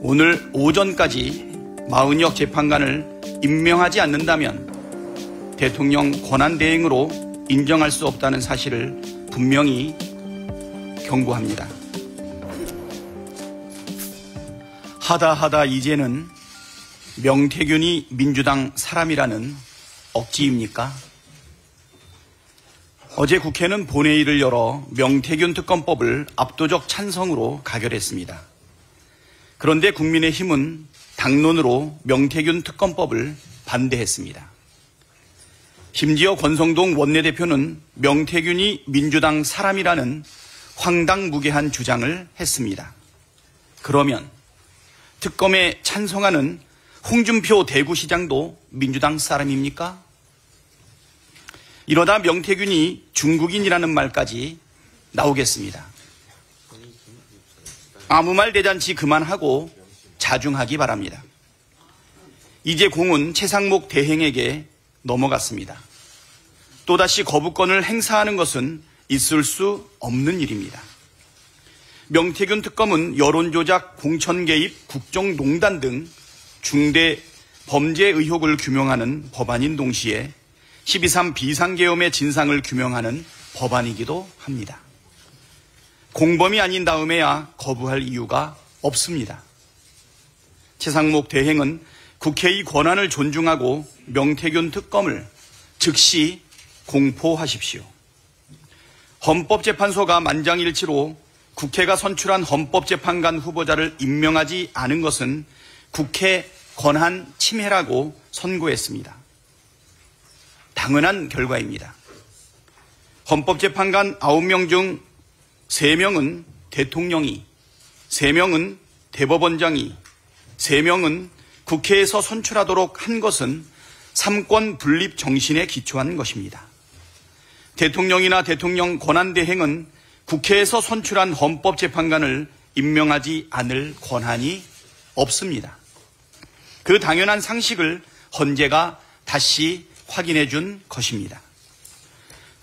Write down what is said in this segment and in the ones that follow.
오늘 오전까지 마은혁 재판관을 임명하지 않는다면 대통령 권한대행으로 인정할 수 없다는 사실을 분명히 경고합니다. 하다 이제는 명태균이 민주당 사람이라는 억지입니까? 어제 국회는 본회의를 열어 명태균 특검법을 압도적 찬성으로 가결했습니다. 그런데 국민의힘은 당론으로 명태균 특검법을 반대했습니다. 심지어 권성동 원내대표는 명태균이 민주당 사람이라는 황당무계한 주장을 했습니다. 그러면 특검에 찬성하는 홍준표 대구시장도 민주당 사람입니까? 이러다 명태균이 중국인이라는 말까지 나오겠습니다. 아무 말 대잔치 그만하고 자중하기 바랍니다. 이제 공은 최상목 대행에게 넘어갔습니다. 또다시 거부권을 행사하는 것은 있을 수 없는 일입니다. 명태균 특검은 여론조작, 공천개입, 국정농단 등 중대 범죄 의혹을 규명하는 법안인 동시에 12.3 비상계엄의 진상을 규명하는 법안이기도 합니다. 공범이 아닌 다음에야 거부할 이유가 없습니다. 최상목 대행은 국회의 권한을 존중하고 명태균 특검을 즉시 공포하십시오. 헌법재판소가 만장일치로 국회가 선출한 헌법재판관 후보자를 임명하지 않은 것은 국회 권한 침해라고 선고했습니다. 당연한 결과입니다. 헌법재판관 9명 중 3명은 대통령이, 3명은 대법원장이, 3명은 국회에서 선출하도록 한 것은 삼권 분립 정신에 기초한 것입니다. 대통령이나 대통령 권한대행은 국회에서 선출한 헌법재판관을 임명하지 않을 권한이 없습니다. 그 당연한 상식을 헌재가 다시 확인해 준 것입니다.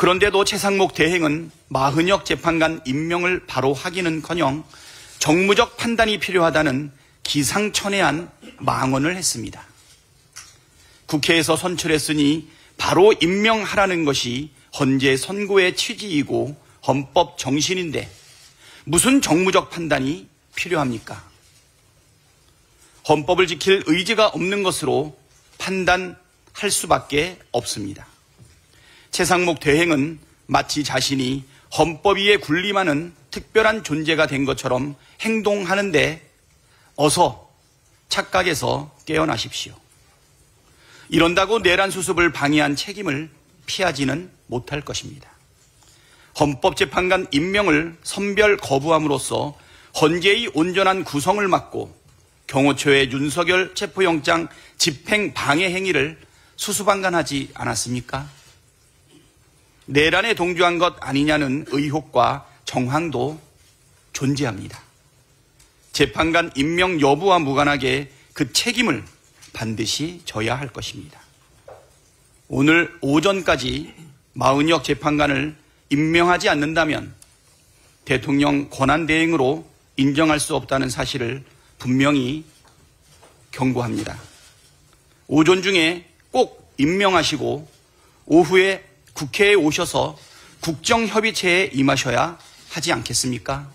그런데도 최상목 대행은 마은혁 재판관 임명을 바로 하기는커녕 정무적 판단이 필요하다는 기상천외한 망언을 했습니다. 국회에서 선출했으니 바로 임명하라는 것이 헌재 선고의 취지이고 헌법 정신인데 무슨 정무적 판단이 필요합니까? 헌법을 지킬 의지가 없는 것으로 판단할 수밖에 없습니다. 최상목 대행은 마치 자신이 헌법 위에 군림하는 특별한 존재가 된 것처럼 행동하는데 어서 착각에서 깨어나십시오. 이런다고 내란 수습을 방해한 책임을 피하지는 못할 것입니다. 헌법재판관 임명을 선별 거부함으로써 헌재의 온전한 구성을 막고 경호처의 윤석열 체포영장 집행 방해 행위를 수수방관하지 않았습니까? 내란에 동조한 것 아니냐는 의혹과 정황도 존재합니다. 재판관 임명 여부와 무관하게 그 책임을 반드시 져야 할 것입니다. 오늘 오전까지 마은혁 재판관을 임명하지 않는다면 대통령 권한대행으로 인정할 수 없다는 사실을 분명히 경고합니다. 오전 중에 꼭 임명하시고 오후에 국회에 오셔서 국정협의체에 임하셔야 하지 않겠습니까?